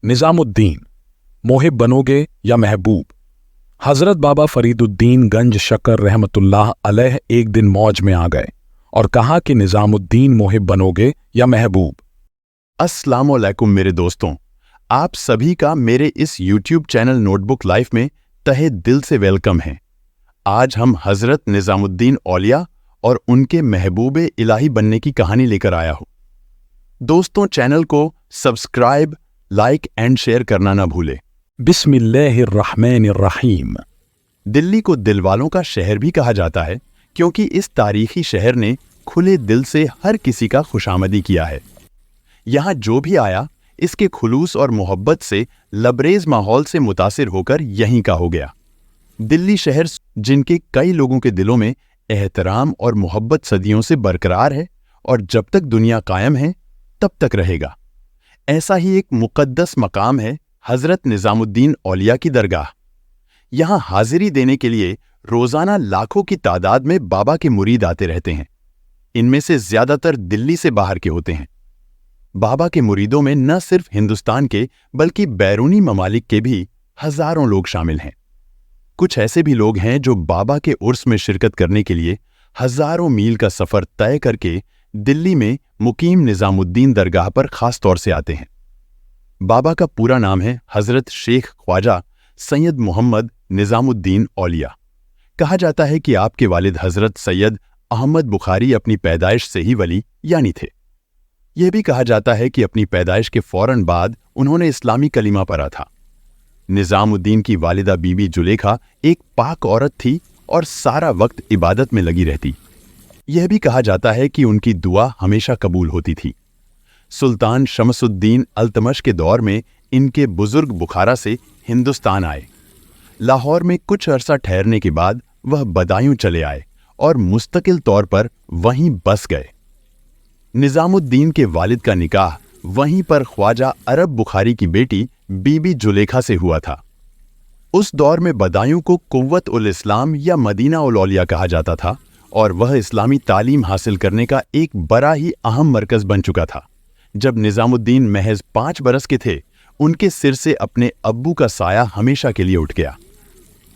निजामुद्दीन, मोहिब बनोगे या महबूब। हजरत बाबा फरीदुद्दीन गंज शकर रहमतुल्लाह अलैह एक दिन मौज में आ गए और कहा कि निजामुद्दीन मोहिब बनोगे या महबूब। अस्सलाम वालेकुम मेरे दोस्तों, आप सभी का मेरे इस YouTube चैनल नोटबुक लाइफ में तहे दिल से वेलकम है। आज हम हजरत निजामुद्दीन औलिया और उनके महबूब इलाही बनने की कहानी लेकर आया हूं। दोस्तों, चैनल को सब्सक्राइब, लाइक एंड शेयर करना ना भूले। बिस्मिल्लाहिर्रहमानिर्रहीम। दिल्ली को दिलवालों का शहर भी कहा जाता है क्योंकि इस तारीखी शहर ने खुले दिल से हर किसी का खुशामदी किया है। यहाँ जो भी आया इसके खुलूस और मोहब्बत से लबरेज माहौल से मुतासिर होकर यहीं का हो गया। दिल्ली शहर जिनके कई लोगों के दिलों में एहतराम और मोहब्बत सदियों से बरकरार है और जब तक दुनिया कायम है तब तक रहेगा। ऐसा ही एक मुक़द्दस मकाम है हजरत निजामुद्दीन औलिया की दरगाह। यहाँ हाजिरी देने के लिए रोजाना लाखों की तादाद में बाबा के मुरीद आते रहते हैं। इनमें से ज्यादातर दिल्ली से बाहर के होते हैं। बाबा के मुरीदों में न सिर्फ हिंदुस्तान के बल्कि बैरूनी ममालिक के भी हजारों लोग शामिल हैं। कुछ ऐसे भी लोग हैं जो बाबा के उर्स में शिरकत करने के लिए हजारों मील का सफर तय करके दिल्ली में मुकीम निजामुद्दीन दरगाह पर खास तौर से आते हैं। बाबा का पूरा नाम है हजरत शेख ख्वाजा सैयद मोहम्मद निजामुद्दीन औलिया। कहा जाता है कि आपके वालिद हजरत सैयद अहमद बुखारी अपनी पैदाइश से ही वली यानी थे। यह भी कहा जाता है कि अपनी पैदाइश के फौरन बाद उन्होंने इस्लामी कलीमा पढ़ा था। निजामुद्दीन की वालिदा बीबी जुलेखा एक पाक औरत थी और सारा वक्त इबादत में लगी रहती। यह भी कहा जाता है कि उनकी दुआ हमेशा कबूल होती थी। सुल्तान शमसुद्दीन अल्तमश के दौर में इनके बुजुर्ग बुखारा से हिंदुस्तान आए। लाहौर में कुछ अरसा ठहरने के बाद वह बदायूं चले आए और मुस्तकिल तौर पर वहीं बस गए। निजामुद्दीन के वालिद का निकाह वहीं पर ख्वाजा अरब बुखारी की बेटी बीबी जुलेखा से हुआ था। उस दौर में बदायूं को कुव्वत उल इस्लाम या मदीना उल औलिया कहा जाता था और वह इस्लामी तालीम हासिल करने का एक बड़ा ही अहम मरकज बन चुका था। जब निजामुद्दीन महज 5 बरस के थे, उनके सिर से अपने अब्बू का साया हमेशा के लिए उठ गया।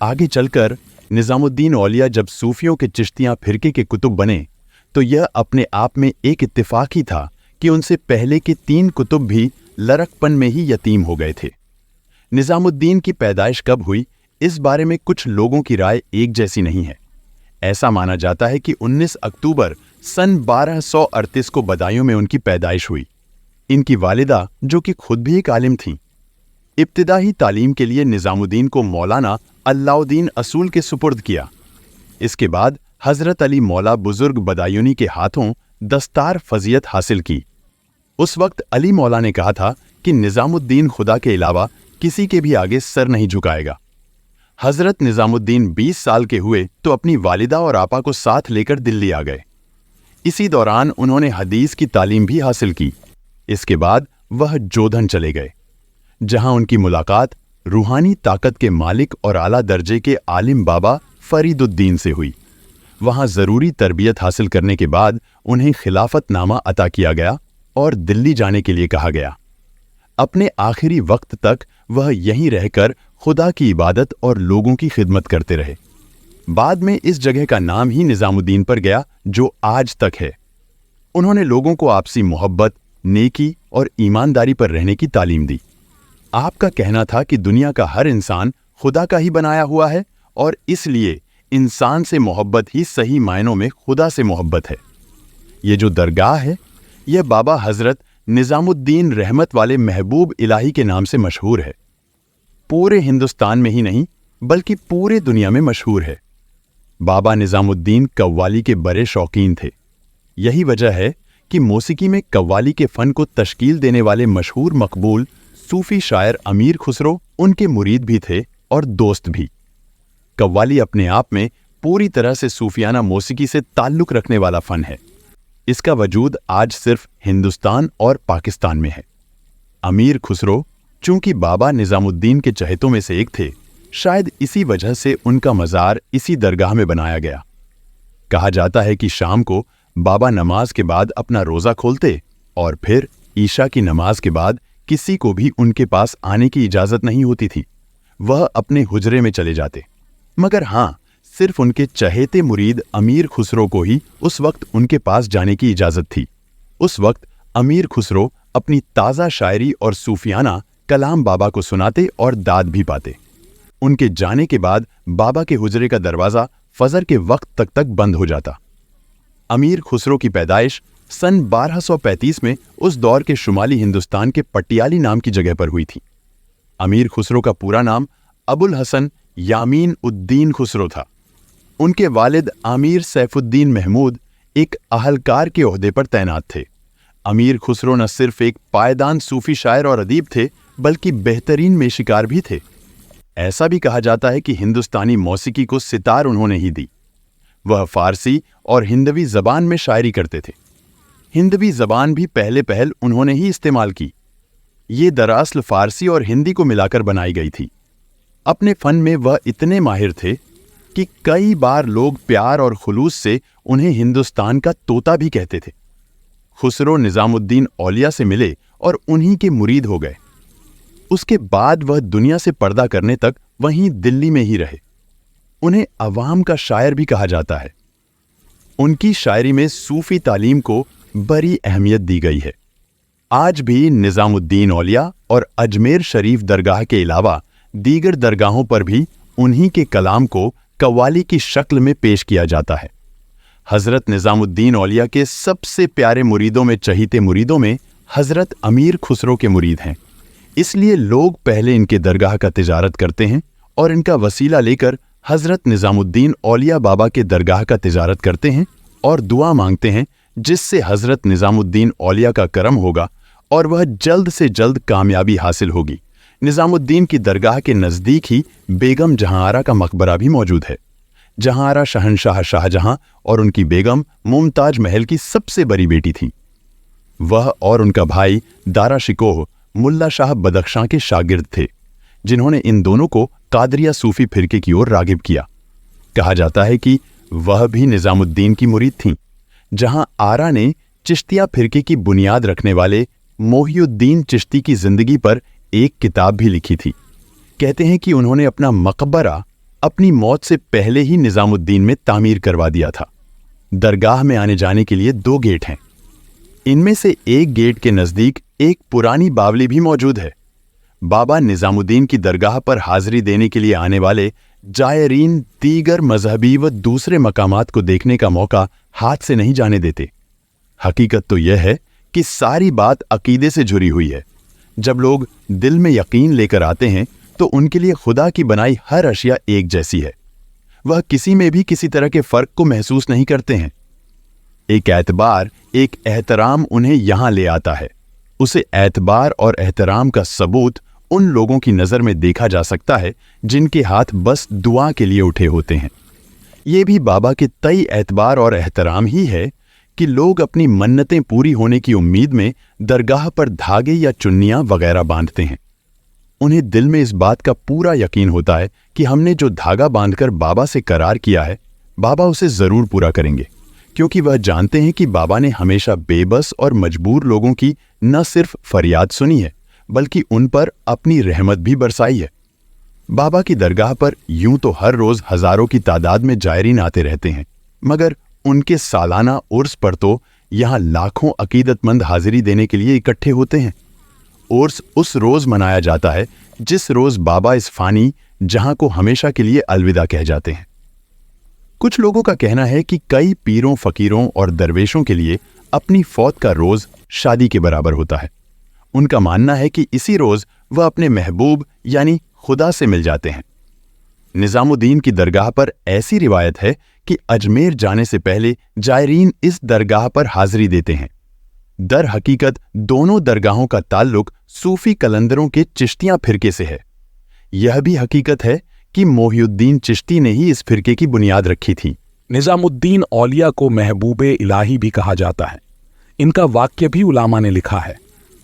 आगे चलकर निजामुद्दीन औलिया जब सूफियों के चिश्तियां फिरके के कुतुब बने तो यह अपने आप में एक इत्तेफाक ही था कि उनसे पहले के 3 कुतुब भी लरकपन में ही यतीम हो गए थे। निजामुद्दीन की पैदाइश कब हुई, इस बारे में कुछ लोगों की राय एक जैसी नहीं है। ऐसा माना जाता है कि 19 अक्टूबर सन 1238 को बदायूं में उनकी पैदाइश हुई। इनकी वालिदा, जो कि खुद भी एक आलिम थीं, इब्तिदाई तालीम के लिए निजामुद्दीन को मौलाना अल्लाउद्दीन असूल के सुपुर्द किया। इसके बाद हजरत अली मौला बुजुर्ग बदायूनी के हाथों दस्तार फजीयत हासिल की। उस वक्त अली मौला ने कहा था कि निजामुद्दीन खुदा के अलावा किसी के भी आगे सर नहीं झुकाएगा। हजरत निजामुद्दीन 20 साल के हुए तो अपनी वालिदा और आपा को साथ लेकर दिल्ली आ गए। इसी दौरान उन्होंने हदीस की तालीम भी हासिल की। इसके बाद वह जोधन चले गए, जहां उनकी मुलाकात रूहानी ताकत के मालिक और आला दर्जे के आलिम बाबा फरीदुद्दीन से हुई। वहां जरूरी तरबियत हासिल करने के बाद उन्हें खिलाफतनामा अता किया गया और दिल्ली जाने के लिए कहा गया। अपने आखिरी वक्त तक वह यहीं रहकर खुदा की इबादत और लोगों की खिदमत करते रहे। बाद में इस जगह का नाम ही निजामुद्दीन पर गया, जो आज तक है। उन्होंने लोगों को आपसी मोहब्बत, नेकी और ईमानदारी पर रहने की तालीम दी। आपका कहना था कि दुनिया का हर इंसान खुदा का ही बनाया हुआ है और इसलिए इंसान से मोहब्बत ही सही मायनों में खुदा से मोहब्बत है। ये जो दरगाह है, यह बाबा हजरत निजामुद्दीन रहमत वाले महबूब इलाही के नाम से मशहूर है। पूरे हिंदुस्तान में ही नहीं बल्कि पूरे दुनिया में मशहूर है। बाबा निजामुद्दीन कव्वाली के बड़े शौकीन थे। यही वजह है कि मौसीकी में कव्वाली के फन को तश्कील देने वाले मशहूर मकबूल सूफी शायर अमीर खुसरो उनके मुरीद भी थे और दोस्त भी। कव्वाली अपने आप में पूरी तरह से सूफियाना मौसीकी से ताल्लुक रखने वाला फन है। इसका वजूद आज सिर्फ हिंदुस्तान और पाकिस्तान में है। अमीर खुसरो चूंकि बाबा निजामुद्दीन के चहेतों में से एक थे, शायद इसी वजह से उनका मज़ार इसी दरगाह में बनाया गया। कहा जाता है कि शाम को बाबा नमाज के बाद अपना रोज़ा खोलते और फिर ईशा की नमाज के बाद किसी को भी उनके पास आने की इजाजत नहीं होती थी। वह अपने हुजरे में चले जाते, मगर हाँ, सिर्फ उनके चहेते मुरीद अमीर खुसरो को ही उस वक्त उनके पास जाने की इजाजत थी। उस वक्त अमीर खुसरो अपनी ताज़ा शायरी और सूफियाना कलाम बाबा को सुनाते और दाद भी पाते। उनके जाने के बाद बाबा के हुजरे का दरवाज़ा फजर के वक्त तक बंद हो जाता। अमीर खुसरो की पैदाइश सन 1235 में उस दौर के शुमाली हिंदुस्तान के पटियाली नाम की जगह पर हुई थी। अमीर खुसरो का पूरा नाम अबुल हसन यामीन उद्दीन खुसरो था। उनके वालिद आमिर सैफुद्दीन महमूद एक अहलकार के ओहदे पर तैनात थे। अमीर खुसरो न सिर्फ एक पायदान सूफी शायर और अदीब थे, बल्कि बेहतरीन मेशिकार भी थे। ऐसा भी कहा जाता है कि हिंदुस्तानी मौसीकी को सितार उन्होंने ही दी। वह फारसी और हिंदवी जबान में शायरी करते थे। हिंदवी जबान भी पहले पहल उन्होंने ही इस्तेमाल की। ये दरअसल फारसी और हिंदी को मिलाकर बनाई गई थी। अपने फन में वह इतने माहिर थे कि कई बार लोग प्यार और खुलूस से उन्हें हिंदुस्तान का तोता भी कहते थे। खुसरो निजामुद्दीन औलिया से मिले और उन्हीं के मुरीद हो गए। उसके बाद वह दुनिया से पर्दा करने तक वहीं दिल्ली में ही रहे। उन्हें अवाम का शायर भी कहा जाता है। उनकी शायरी में सूफी तालीम को बड़ी अहमियत दी गई है। आज भी निजामुद्दीन औलिया और अजमेर शरीफ दरगाह के अलावा दीगर दरगाहों पर भी उन्हीं के कलाम को कव्वाली की शक्ल में पेश किया जाता है। हजरत निजामुद्दीन औलिया के सबसे प्यारे मुरीदों में चहीते मुरीदों में हजरत अमीर खुसरो के मुरीद हैं। इसलिए लोग पहले इनके दरगाह का तिजारत करते हैं और इनका वसीला लेकर हजरत निजामुद्दीन औलिया बाबा के दरगाह का तिजारत करते हैं और दुआ मांगते हैं, जिससे हजरत निजामुद्दीन औलिया का करम होगा और वह जल्द से जल्द कामयाबी हासिल होगी। निजामुद्दीन की दरगाह के नज़दीक ही बेगम जहांआरा का मकबरा भी मौजूद है। जहांआरा शहनशाह शाहजहां और उनकी बेगम मुमताज महल की सबसे बड़ी बेटी थी। वह और उनका भाई दारा शिकोह मुल्ला शाह बदख्शां के शागिर्द थे, जिन्होंने इन दोनों को कादरिया सूफी फिरके की ओर रागिब किया। कहा जाता है कि वह भी निजामुद्दीन की मुरीद थीं। जहां आरा ने चिश्तिया फिरके की बुनियाद रखने वाले मोहिउद्दीन चिश्ती की जिंदगी पर एक किताब भी लिखी थी। कहते हैं कि उन्होंने अपना मकबरा अपनी मौत से पहले ही निजामुद्दीन में तामीर करवा दिया था। दरगाह में आने जाने के लिए 2 गेट हैं। इनमें से एक गेट के नज़दीक एक पुरानी बावली भी मौजूद है। बाबा निजामुद्दीन की दरगाह पर हाजिरी देने के लिए आने वाले जायरीन दीगर मजहबी व दूसरे मकामात को देखने का मौका हाथ से नहीं जाने देते। हकीकत तो यह है कि सारी बात अकीदे से जुड़ी हुई है। जब लोग दिल में यकीन लेकर आते हैं तो उनके लिए खुदा की बनाई हर अशिया एक जैसी है। वह किसी में भी किसी तरह के फर्क को महसूस नहीं करते हैं। एक एतबार, एक एहतराम उन्हें यहां ले आता है। उसे एतबार और एहतराम का सबूत उन लोगों की नज़र में देखा जा सकता है जिनके हाथ बस दुआ के लिए उठे होते हैं। ये भी बाबा के तय एतबार और एहतराम ही है कि लोग अपनी मन्नतें पूरी होने की उम्मीद में दरगाह पर धागे या चुन्नियां वगैरह बांधते हैं। उन्हें दिल में इस बात का पूरा यकीन होता है कि हमने जो धागा बांधकर बाबा से करार किया है, बाबा उसे जरूर पूरा करेंगे, क्योंकि वह जानते हैं कि बाबा ने हमेशा बेबस और मजबूर लोगों की न सिर्फ फरियाद सुनी है, बल्कि उन पर अपनी रहमत भी बरसाई है। बाबा की दरगाह पर यूं तो हर रोज हजारों की तादाद में जायरीन आते रहते हैं, मगर उनके सालाना उर्स पर तो यहाँ लाखों अकीदतमंद हाजिरी देने के लिए इकट्ठे होते हैं। उर्स उस रोज मनाया जाता है जिस रोज बाबा इस फानी जहां को हमेशा के लिए अलविदा कह जाते हैं। कुछ लोगों का कहना है कि कई पीरों, फकीरों और दरवेशों के लिए अपनी फौत का रोज शादी के बराबर होता है। उनका मानना है कि इसी रोज वह अपने महबूब यानी खुदा से मिल जाते हैं। निजामुद्दीन की दरगाह पर ऐसी रिवायत है कि अजमेर जाने से पहले जायरीन इस दरगाह पर हाजिरी देते हैं। दर हकीकत दोनों दरगाहों का ताल्लुक सूफी कलंदरों के चिश्तियां फिरके से है। यह भी हकीकत है कि मोहिउद्दीन चिश्ती ने ही इस फिरके की बुनियाद रखी थी। निजामुद्दीन औलिया को महबूबे इलाही भी कहा जाता है। इनका वाक्य भी उलामा ने लिखा है।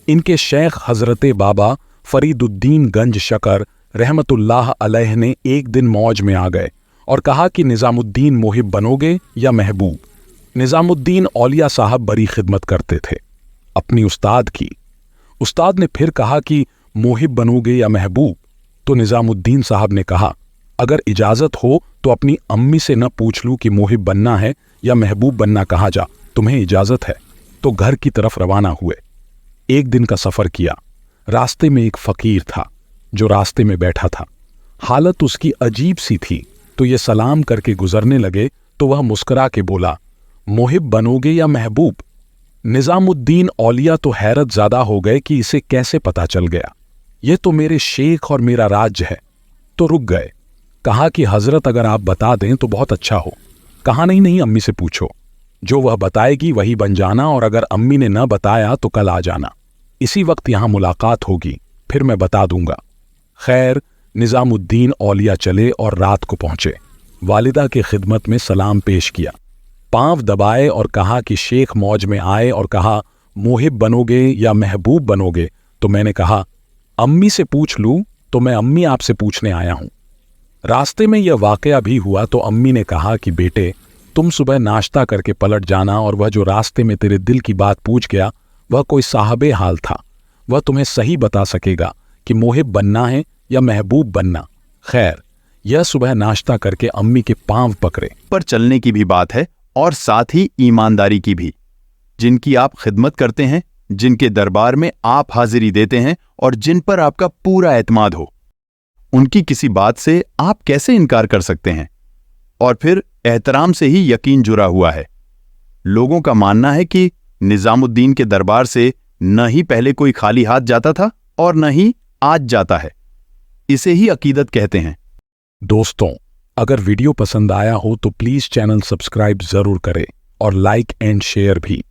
इनके शेख हजरत बाबा फरीदुद्दीन गंज शकर रहमतुल्लाह अलैह ने एक दिन मौज में आ गए और कहा कि निजामुद्दीन मोहिब बनोगे या महबूब। निजामुद्दीन औलिया साहब बड़ी खिदमत करते थे अपनी उस्ताद की। उस्ताद ने फिर कहा कि मोहिब बनोगे या महबूब? तो निजामुद्दीन साहब ने कहा, अगर इजाजत हो तो अपनी अम्मी से न पूछ लूं कि मोहिब बनना है या महबूब बनना, कहा जा, तुम्हें इजाजत है। तो घर की तरफ रवाना हुए। एक दिन का सफर किया। रास्ते में एक फकीर था जो रास्ते में बैठा था। हालत उसकी अजीब सी थी, तो ये सलाम करके गुजरने लगे तो वह मुस्कुरा के बोला, मोहिब बनोगे या महबूब? निजामुद्दीन औलिया तो हैरत ज़्यादा हो गए कि इसे कैसे पता चल गया, ये तो मेरे शेख और मेरा राज्य है। तो रुक गए। कहा कि हजरत अगर आप बता दें तो बहुत अच्छा हो। कहा नहीं नहीं, अम्मी से पूछो, जो वह बताएगी वही बन जाना, और अगर अम्मी ने न बताया तो कल आ जाना, इसी वक्त यहां मुलाकात होगी, फिर मैं बता दूंगा। खैर, निजामुद्दीन औलिया चले और रात को पहुंचे। वालिदा की खिदमत में सलाम पेश किया, पांव दबाए और कहा कि शेख मौज में आए और कहा, मोहिब बनोगे या महबूब बनोगे? तो मैंने कहा, अम्मी से पूछ लूं तो मैं अम्मी आपसे पूछने आया हूं। रास्ते में यह वाकया भी हुआ तो अम्मी ने कहा कि बेटे, तुम सुबह नाश्ता करके पलट जाना, और वह जो रास्ते में तेरे दिल की बात पूछ गया वह कोई साहबे हाल था, वह तुम्हें सही बता सकेगा कि मोहिब बनना है या महबूब बनना। खैर, यह सुबह नाश्ता करके अम्मी के पांव पकड़े। पर चलने की भी बात है और साथ ही ईमानदारी की भी। जिनकी आप खिदमत करते हैं, जिनके दरबार में आप हाजिरी देते हैं और जिन पर आपका पूरा एतमाद हो, उनकी किसी बात से आप कैसे इनकार कर सकते हैं? और फिर एहतराम से ही यकीन जुड़ा हुआ है। लोगों का मानना है कि निजामुद्दीन के दरबार से न ही पहले कोई खाली हाथ जाता था और न ही आज जाता है। इसे ही अकीदत कहते हैं। दोस्तों, अगर वीडियो पसंद आया हो तो प्लीज चैनल सब्सक्राइब जरूर करें और लाइक एंड शेयर भी।